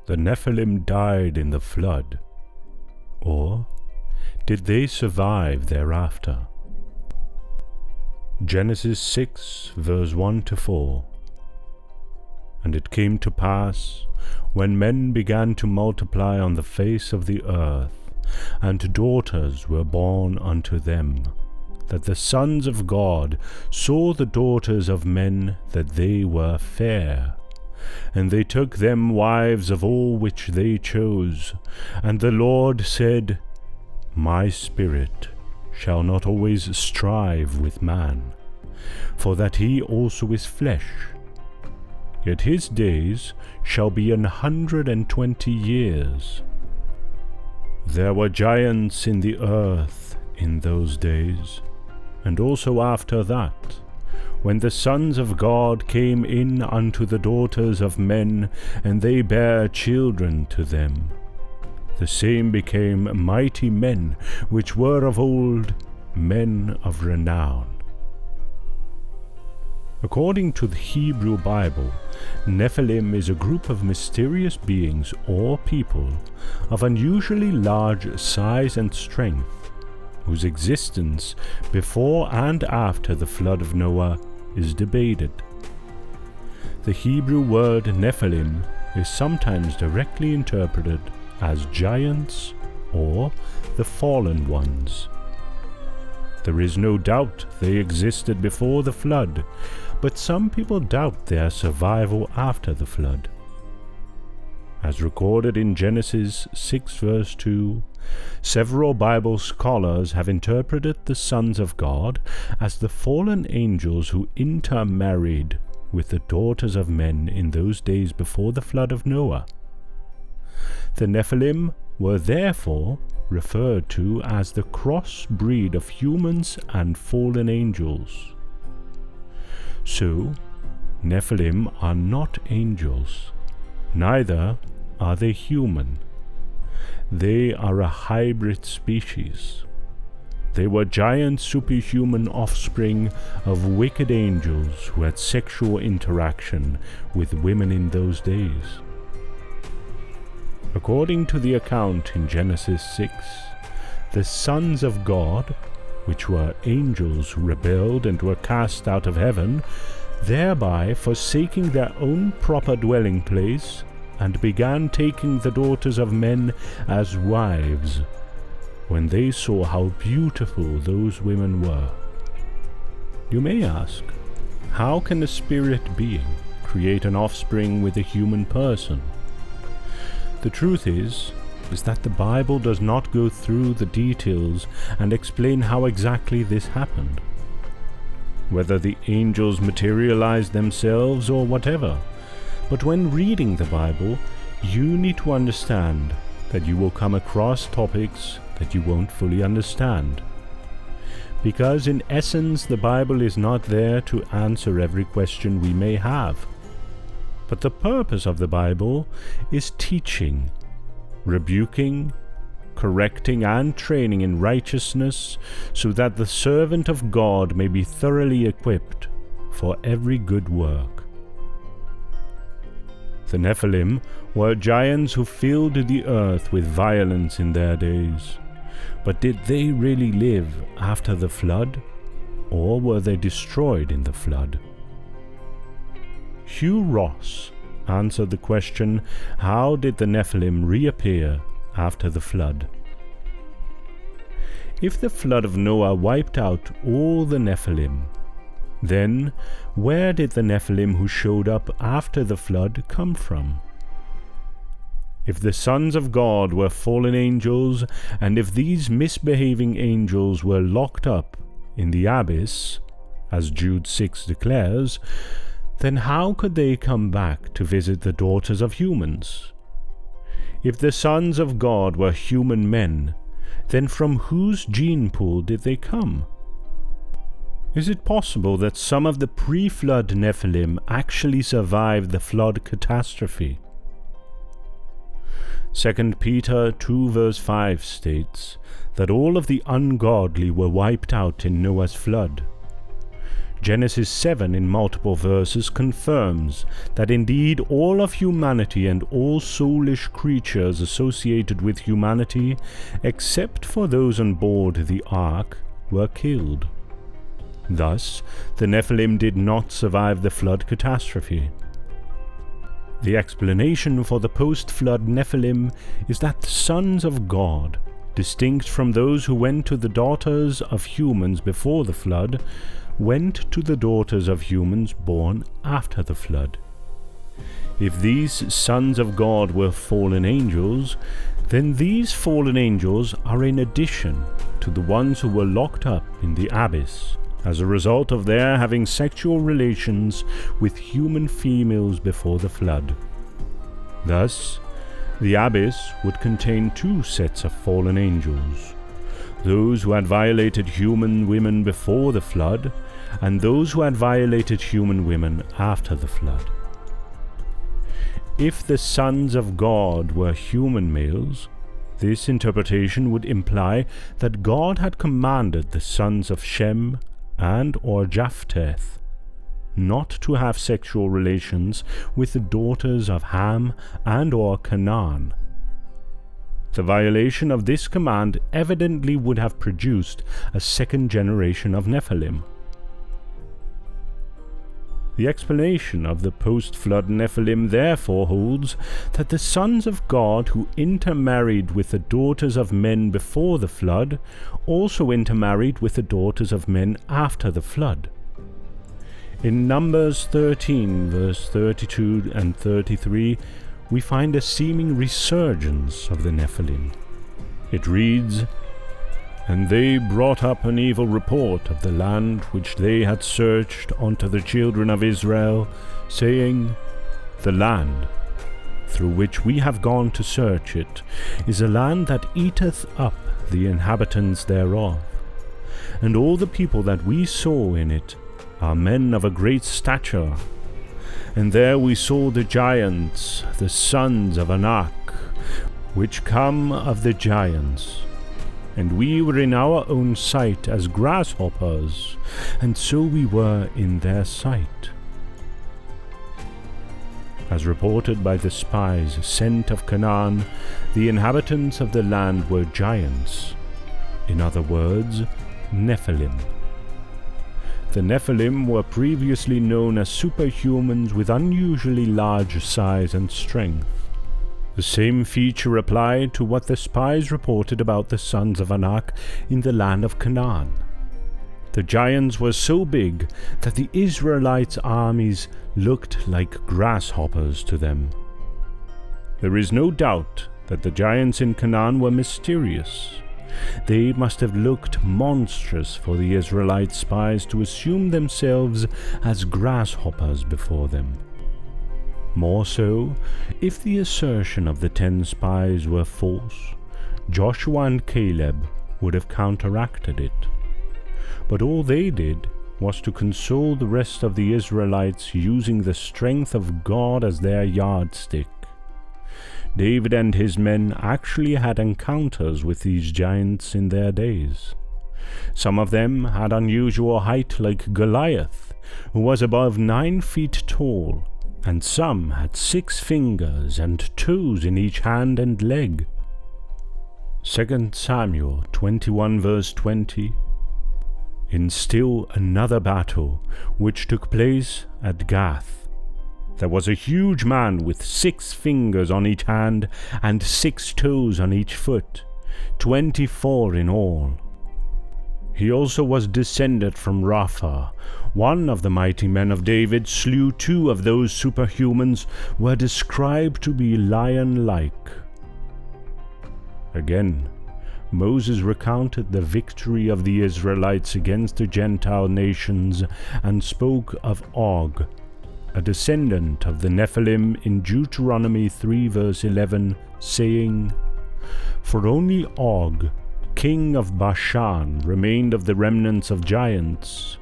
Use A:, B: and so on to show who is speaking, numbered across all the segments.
A: the Nephilim died in the flood, or did they survive thereafter? Genesis 6, verse 1-4. And it came to pass, when men began to multiply on the face of the earth, and daughters were born unto them, that the sons of God saw the daughters of men that they were fair, and they took them wives of all which they chose. And the Lord said, My spirit shall not always strive with man, for that he also is flesh. Yet his days shall be 120 years. There were giants in the earth in those days, and also after that, when the sons of God came in unto the daughters of men, and they bare children to them. The same became mighty men, which were of old, men of renown. According to the Hebrew Bible, Nephilim is a group of mysterious beings or people of unusually large size and strength, whose existence before and after the flood of Noah is debated. The Hebrew word Nephilim is sometimes directly interpreted as giants or the fallen ones. There is no doubt they existed before the flood, but some people doubt their survival after the flood. As recorded in Genesis 6 verse 2, several Bible scholars have interpreted the sons of God as the fallen angels who intermarried with the daughters of men in those days before the flood of Noah. The Nephilim were therefore referred to as the cross-breed of humans and fallen angels. So, Nephilim are not angels, neither are they human. They are a hybrid species. They were giant superhuman offspring of wicked angels who had sexual interaction with women in those days. According to the account in Genesis 6, the sons of God, which were angels who rebelled and were cast out of heaven, thereby forsaking their own proper dwelling place, and began taking the daughters of men as wives, when they saw how beautiful those women were. You may ask, how can a spirit being create an offspring with a human person? The truth is that the Bible does not go through the details and explain how exactly this happened. Whether the angels materialized themselves or whatever. But when reading the Bible, you need to understand that you will come across topics that you won't fully understand. Because in essence, the Bible is not there to answer every question we may have. But the purpose of the Bible is teaching, rebuking, correcting, and training in righteousness, so that the servant of God may be thoroughly equipped for every good work. The Nephilim were giants who filled the earth with violence in their days. But did they really live after the flood, or were they destroyed in the flood? Hugh Ross answered the question, how did the Nephilim reappear after the flood? If the flood of Noah wiped out all the Nephilim, then where did the Nephilim who showed up after the flood come from? If the sons of God were fallen angels, and if these misbehaving angels were locked up in the abyss, as Jude 6 declares, then how could they come back to visit the daughters of humans? If the sons of God were human men, then from whose gene pool did they come? Is it possible that some of the pre-flood Nephilim actually survived the flood catastrophe? 2 Peter 2 verse 5 states that all of the ungodly were wiped out in Noah's flood. Genesis 7 in multiple verses confirms that indeed all of humanity and all soulish creatures associated with humanity, except for those on board the ark, were killed. Thus, the Nephilim did not survive the flood catastrophe. The explanation for the post-flood Nephilim is that the sons of God, distinct from those who went to the daughters of humans before the flood, went to the daughters of humans born after the flood. If these sons of God were fallen angels, then these fallen angels are in addition to the ones who were locked up in the abyss as a result of their having sexual relations with human females before the flood. Thus, the abyss would contain two sets of fallen angels, those who had violated human women before the flood, and those who had violated human women after the flood. If the sons of God were human males, this interpretation would imply that God had commanded the sons of Shem and or Japheth not to have sexual relations with the daughters of Ham and or Canaan. The violation of this command evidently would have produced a second generation of Nephilim. The explanation of the post-flood Nephilim therefore holds that the sons of God who intermarried with the daughters of men before the flood also intermarried with the daughters of men after the flood. In Numbers 13, verse 32 and 33, we find a seeming resurgence of the Nephilim. It reads, "And they brought up an evil report of the land which they had searched unto the children of Israel, saying, The land, through which we have gone to search it, is a land that eateth up the inhabitants thereof. And all the people that we saw in it are men of a great stature. And there we saw the giants, the sons of Anak, which come of the giants. And we were in our own sight as grasshoppers, and so we were in their sight." As reported by the spies sent of Canaan, the inhabitants of the land were giants, in other words, Nephilim. The Nephilim were previously known as superhumans with unusually large size and strength. The same feature applied to what the spies reported about the sons of Anak in the land of Canaan. The giants were so big that the Israelites' armies looked like grasshoppers to them. There is no doubt that the giants in Canaan were mysterious. They must have looked monstrous for the Israelite spies to assume themselves as grasshoppers before them. More so, if the assertion of the 10 spies were false, Joshua and Caleb would have counteracted it. But all they did was to console the rest of the Israelites using the strength of God as their yardstick. David and his men actually had encounters with these giants in their days. Some of them had unusual height like Goliath, who was above 9 feet tall, and some had 6 fingers and toes in each hand and leg. 2 Samuel 21 verse 20. In still another battle, which took place at Gath, there was a huge man with 6 fingers on each hand and 6 toes on each foot, 24 in all. He also was descended from Rapha. One of the mighty men of David slew 2 of those superhumans who were described to be lion-like. Again, Moses recounted the victory of the Israelites against the Gentile nations and spoke of Og, a descendant of the Nephilim, in Deuteronomy 3 verse 11, saying, "For only Og, king of Bashan, remained of the remnants of giants.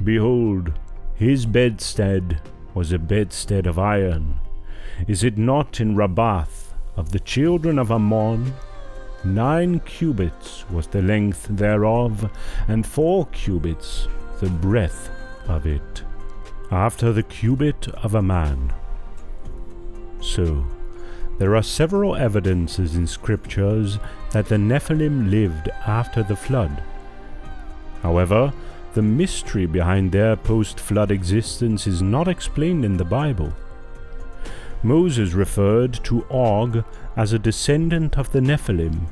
A: Behold, his bedstead was a bedstead of iron. Is it not in Rabbath of the children of Ammon? 9 cubits was the length thereof, and 4 cubits the breadth of it, after the cubit of a man. So, there are several evidences in scriptures that the Nephilim lived after the flood. However, the mystery behind their post-flood existence is not explained in the Bible. Moses referred to Og as a descendant of the Nephilim.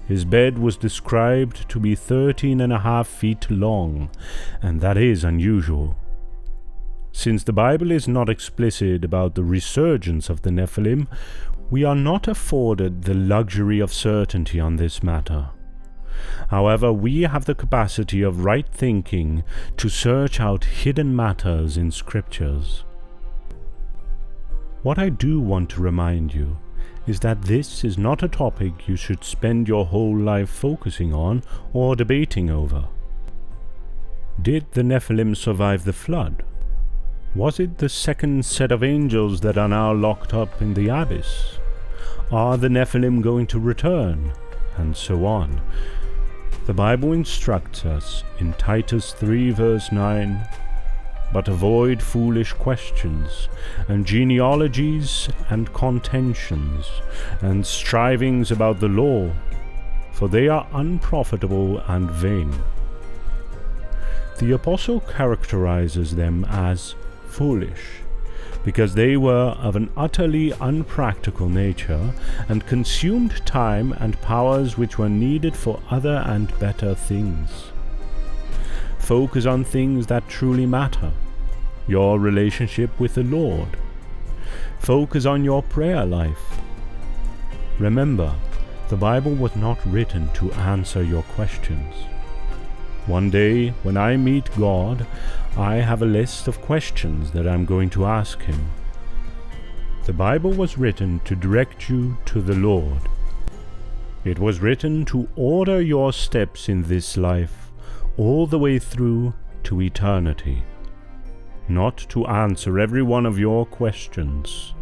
A: His bed was described to be 13.5 feet long, and that is unusual. Since the Bible is not explicit about the resurgence of the Nephilim, we are not afforded the luxury of certainty on this matter. However, we have the capacity of right thinking to search out hidden matters in scriptures. What I do want to remind you is that this is not a topic you should spend your whole life focusing on or debating over. Did the Nephilim survive the flood? Was it the second set of angels that are now locked up in the abyss? Are the Nephilim going to return? And so on. The Bible instructs us in Titus 3 verse 9, "But avoid foolish questions, and genealogies, and contentions, and strivings about the law, for they are unprofitable and vain." The apostle characterizes them as foolish, because they were of an utterly unpractical nature, and consumed time and powers which were needed for other and better things. Focus on things that truly matter. Your relationship with the Lord. Focus on your prayer life. Remember, the Bible was not written to answer your questions. One day, when I meet God, I have a list of questions that I'm going to ask Him. The Bible was written to direct you to the Lord. It was written to order your steps in this life, all the way through to eternity, not to answer every one of your questions.